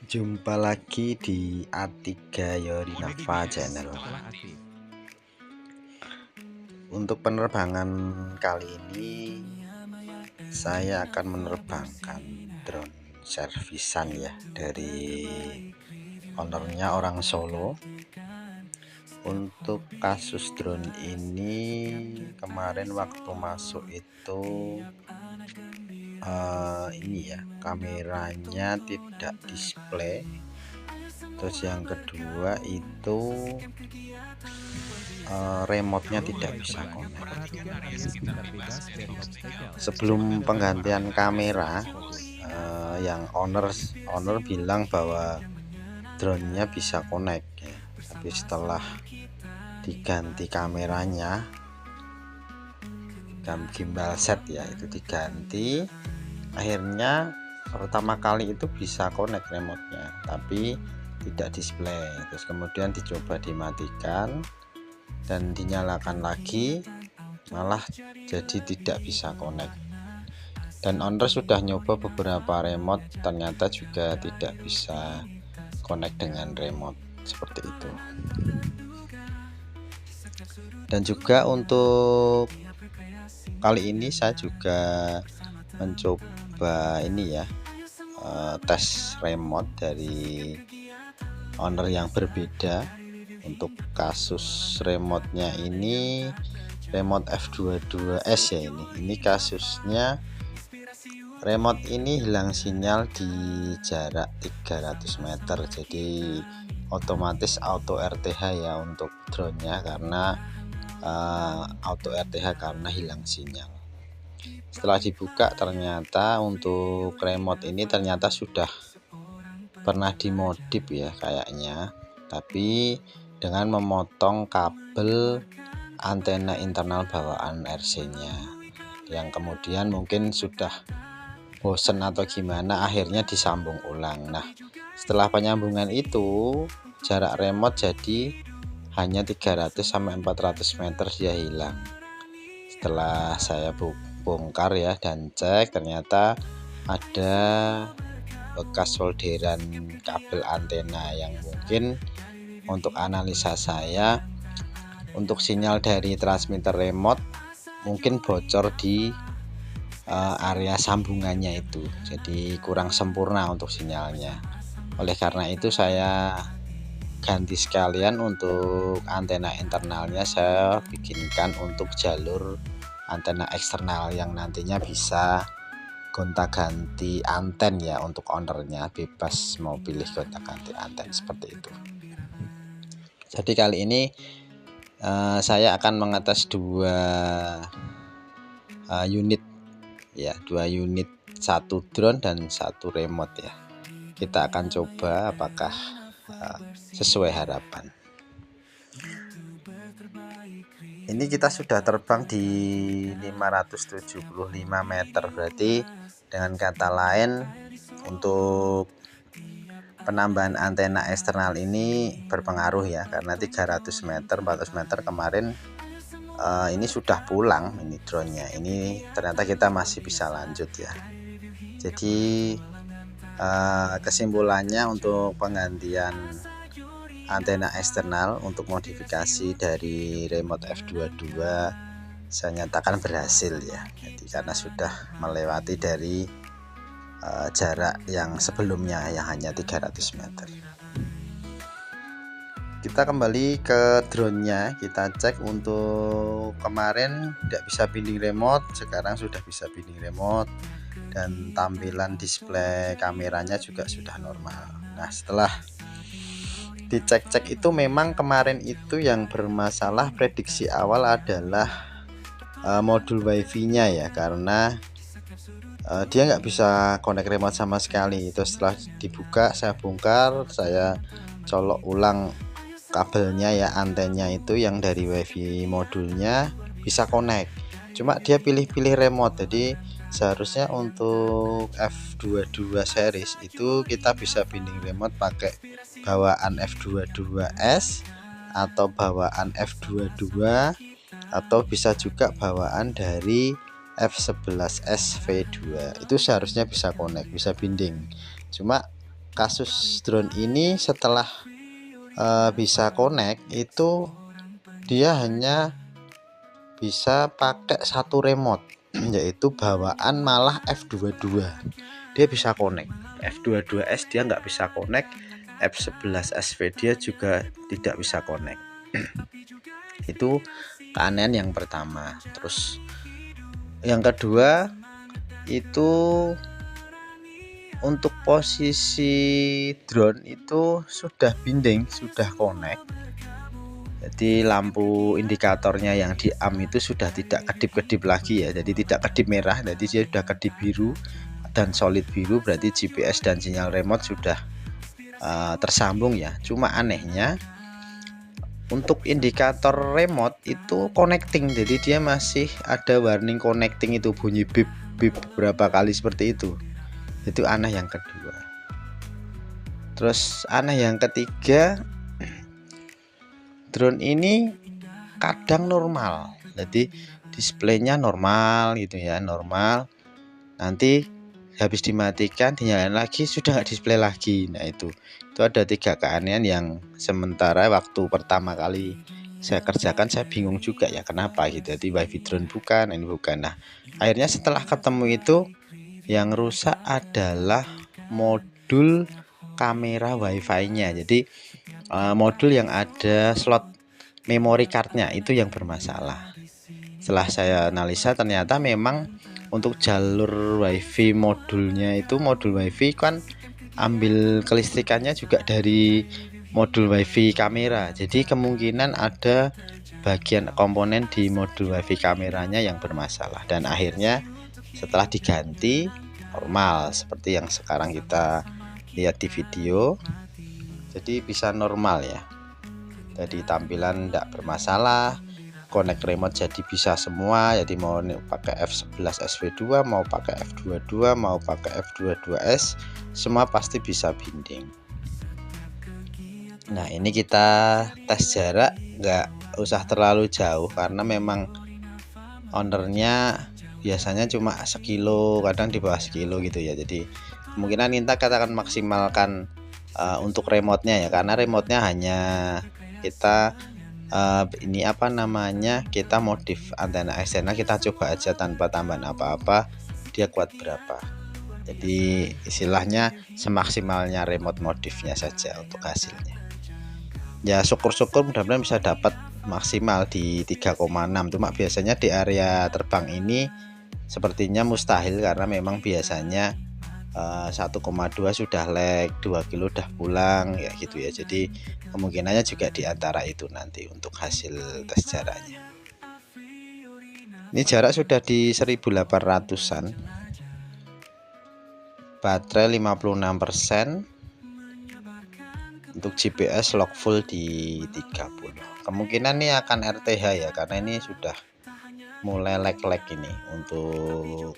Jumpa lagi di A3 Yorinava Channel. Untuk penerbangan kali ini saya akan menerbangkan drone servisan ya, dari ownernya orang Solo. Untuk kasus drone ini kemarin waktu masuk itu ini ya, kameranya tidak display. Terus yang kedua itu remote-nya tidak bisa connect. Sebelum penggantian kamera, yang owner bilang bahwa drone-nya bisa connect ya. Tapi setelah diganti kameranya, gimbal set ya, itu diganti, akhirnya pertama kali itu bisa connect remote-nya tapi tidak display. Terus kemudian dicoba dimatikan dan dinyalakan lagi, malah jadi tidak bisa connect. Dan owner sudah nyoba beberapa remote, ternyata juga tidak bisa connect dengan remote seperti itu. Dan juga untuk kali ini saya juga mencoba ini ya, tes remote dari owner yang berbeda. Untuk kasus remote-nya ini remote F22S ya, ini kasusnya remote ini hilang sinyal di jarak 300 meter. Jadi otomatis auto RTH ya untuk drone-nya, karena auto RTH karena hilang sinyal. Setelah dibuka ternyata untuk remote ini ternyata sudah pernah dimodif ya kayaknya, tapi dengan memotong kabel antena internal bawaan RC-nya, yang kemudian mungkin sudah bosen atau gimana, akhirnya disambung ulang. Nah, setelah penyambungan itu jarak remote jadi hanya 300 sampai 400 meter dia hilang. Setelah saya bongkar ya dan cek, ternyata ada bekas solderan kabel antena yang mungkin untuk analisa saya, untuk sinyal dari transmitter remote mungkin bocor di area sambungannya itu, jadi kurang sempurna untuk sinyalnya. Oleh karena itu saya ganti sekalian untuk antena internalnya, saya bikinkan untuk jalur antena eksternal yang nantinya bisa gonta-ganti anten ya. Untuk ownernya bebas mau pilih gonta-ganti anten seperti itu. Jadi kali ini saya akan mengetes dua unit ya, satu drone dan satu remote ya. Kita akan coba apakah sesuai harapan. Ini kita sudah terbang di 575 meter, berarti dengan kata lain untuk penambahan antena eksternal ini berpengaruh ya, karena 300 meter 400 meter kemarin ini sudah pulang ini drone-nya. Ini ternyata kita masih bisa lanjut ya. Jadi kesimpulannya untuk penggantian antena eksternal untuk modifikasi dari remote F22 saya nyatakan berhasil ya. Jadi karena sudah melewati dari jarak yang sebelumnya yang hanya 300 meter. Kita kembali ke drone-nya, kita cek. Untuk kemarin tidak bisa binding remote, sekarang sudah bisa binding remote, dan tampilan display kameranya juga sudah normal. Nah, setelah dicek-cek itu memang kemarin itu yang bermasalah prediksi awal adalah modul wifi-nya ya, karena dia nggak bisa connect remote sama sekali. Itu setelah dibuka, saya bongkar, saya colok ulang kabelnya ya, antennya itu yang dari wifi modulnya bisa connect, cuma dia pilih-pilih remote. Jadi seharusnya untuk F22 series itu kita bisa binding remote pakai bawaan F22S atau bawaan F22, atau bisa juga bawaan dari F11S V2. Itu seharusnya bisa connect, bisa binding. Cuma kasus drone ini setelah bisa connect itu dia hanya bisa pakai satu remote yaitu bawaan malah F22. Dia bisa connect F22S, dia nggak bisa connect F11SV, dia juga tidak bisa connect. Itu keanehan yang pertama. Terus yang kedua itu untuk posisi drone itu sudah binding, sudah connect. Jadi lampu indikatornya yang di AM itu sudah tidak kedip-kedip lagi ya. Jadi tidak kedip merah, jadi dia sudah kedip biru dan solid biru, berarti GPS dan sinyal remote sudah tersambung ya. Cuma anehnya untuk indikator remote itu connecting, jadi dia masih ada warning connecting, itu bunyi bip bip beberapa kali seperti itu. Itu aneh yang kedua. Terus aneh yang ketiga, drone ini kadang normal, jadi displaynya normal gitu ya, normal, nanti habis dimatikan dinyalain lagi sudah nggak display lagi. Nah itu ada 3 keanehan yang sementara waktu pertama kali saya kerjakan saya bingung juga ya kenapa gitu. Jadi wifi drone bukan, ini bukan. Nah akhirnya setelah ketemu itu, yang rusak adalah modul kamera wifi-nya. Jadi modul yang ada slot memory cardnya itu yang bermasalah. Setelah saya analisa ternyata memang untuk jalur wifi modulnya itu, modul wifi kan ambil kelistrikannya juga dari modul wifi kamera. Jadi kemungkinan ada bagian komponen di modul wifi kameranya yang bermasalah, dan akhirnya setelah diganti normal seperti yang sekarang kita lihat di video. Jadi bisa normal ya, jadi tampilan tidak bermasalah, connect remote jadi bisa semua. Jadi mau pakai F11SV2, mau pakai F22, mau pakai F22S, semua pasti bisa binding. Nah ini kita tes jarak, nggak usah terlalu jauh karena memang ownernya biasanya cuma sekilo, kadang di bawah sekilo gitu ya. Jadi kemungkinan kita akan maksimalkan untuk remote-nya ya, karena remote-nya hanya kita ini apa namanya, kita modif antena eksternal, kita coba aja tanpa tambahan apa-apa dia kuat berapa. Jadi istilahnya semaksimalnya remote modifnya saja untuk hasilnya. Ya syukur-syukur mudah-mudahan bisa dapat maksimal di 3,6. Cuma biasanya di area terbang ini sepertinya mustahil karena memang biasanya 1,2 sudah lag, 2 kilo udah pulang ya gitu ya. Jadi kemungkinannya juga di antara itu nanti untuk hasil tes jaraknya. Ini jarak sudah di 1800-an, baterai 56%, untuk GPS lock full di 30. Kemungkinan ini akan RTH ya, karena ini sudah mulai lag-lag ini untuk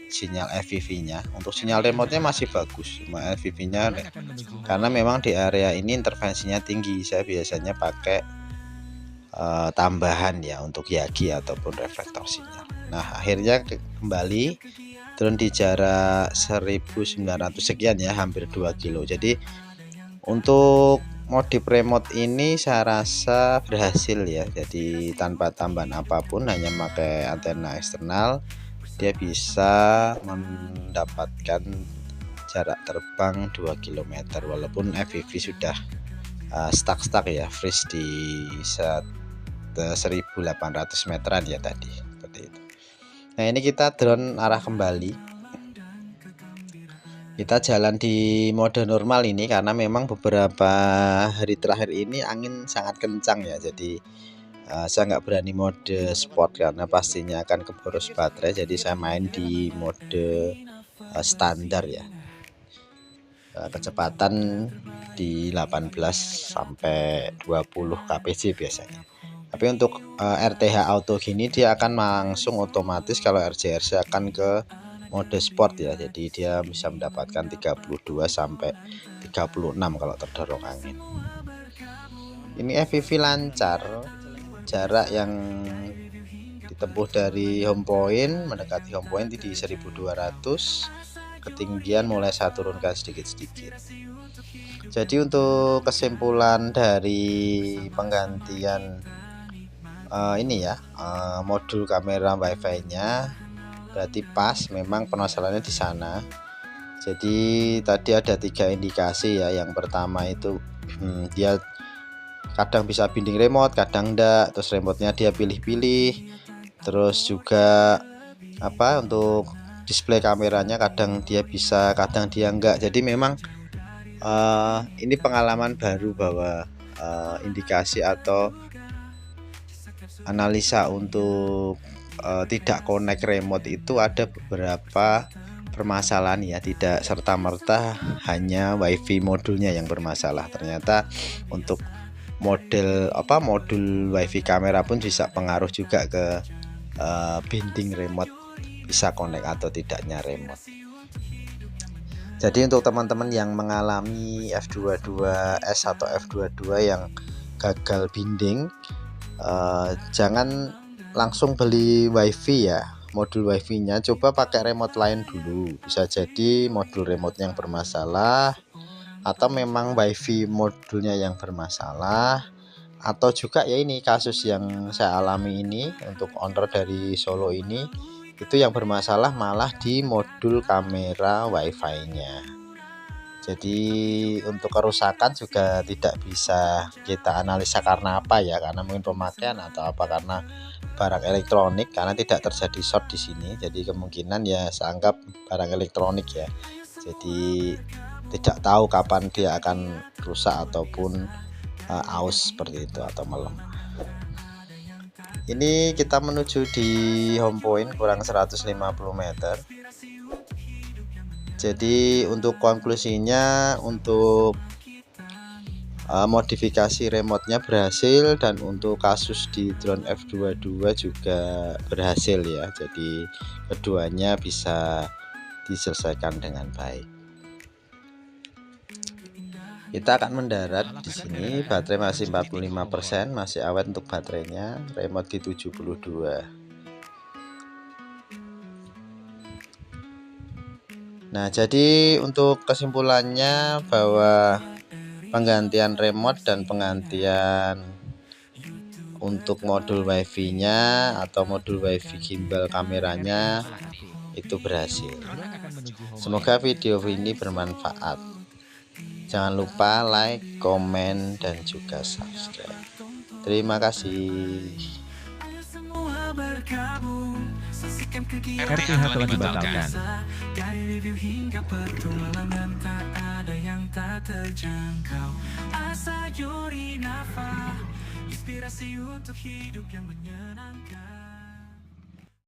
sinyal FPV-nya. Untuk sinyal remote-nya masih bagus, cuma FPV-nya karena memang di area ini intervensinya tinggi. Saya biasanya pakai tambahan ya untuk Yagi ataupun reflektor sinyal. Nah akhirnya kembali drone di jarak 1900 sekian ya, hampir 2 kilo. Jadi untuk modif remote ini saya rasa berhasil ya. Jadi tanpa tambahan apapun, hanya pakai antena eksternal, dia bisa mendapatkan jarak terbang 2 km walaupun FPV sudah stuck ya, freeze di 1800 meteran ya tadi, seperti itu. Nah ini kita drone arah kembali, kita jalan di mode normal ini karena memang beberapa hari terakhir ini angin sangat kencang ya. Jadi saya nggak berani mode sport karena pastinya akan keboros baterai. Jadi saya main di mode standar ya, kecepatan di 18 sampai 20 kpj biasanya. Tapi untuk RTH auto gini dia akan langsung otomatis, kalau RJRC akan ke mode sport ya. Jadi dia bisa mendapatkan 32 sampai 36 kalau terdorong angin. Ini FPV lancar, jarak yang ditempuh dari home point mendekati home point di 1200, ketinggian mulai saya turunkan sedikit-sedikit. Jadi untuk kesimpulan dari penggantian ini ya, modul kamera wifi-nya berarti pas, memang permasalahannya di sana. Jadi tadi ada 3 indikasi ya. Yang pertama itu dia kadang bisa binding remote, kadang enggak, terus remote-nya dia pilih-pilih, terus juga untuk display kameranya kadang dia bisa, kadang dia enggak. Jadi memang ini pengalaman baru bahwa indikasi atau analisa untuk tidak connect remote itu ada beberapa permasalahan ya, tidak serta-merta hanya wifi modulnya yang bermasalah. Ternyata untuk modul wifi kamera pun bisa pengaruh juga ke binding remote, bisa connect atau tidaknya remote. Jadi untuk teman-teman yang mengalami F22S atau F22 yang gagal binding, jangan langsung beli wifi ya, modul wifi-nya coba pakai remote lain dulu. Bisa jadi modul remote yang bermasalah, atau memang wifi modulnya yang bermasalah, atau juga ya ini kasus yang saya alami ini untuk owner dari Solo ini, itu yang bermasalah malah di modul kamera wifi-nya. Jadi untuk kerusakan juga tidak bisa kita analisa karena apa ya, karena mungkin pemakaian atau apa, karena barang elektronik, karena tidak terjadi short di sini. Jadi kemungkinan ya saya anggap barang elektronik ya. Jadi tidak tahu kapan dia akan rusak ataupun aus seperti itu atau melemah. Ini kita menuju di home point kurang 150 meter. Jadi untuk konklusinya, untuk modifikasi remote-nya berhasil, dan untuk kasus di drone F22 juga berhasil ya. Jadi keduanya bisa diselesaikan dengan baik. Kita akan mendarat di sini, baterai masih 45%, masih awet untuk baterainya, remote di 72. Nah, jadi untuk kesimpulannya bahwa penggantian remote dan penggantian untuk modul wifi-nya atau modul wifi gimbal kameranya itu berhasil. Semoga video ini bermanfaat. Jangan lupa like, komen, dan juga subscribe. Terima kasih. RTH telah dibatalkan. Dari review hingga petualangan, tak ada yang tak terjangkau. Asa Yuri Nafa, inspirasi untuk hidup yang menyenangkan.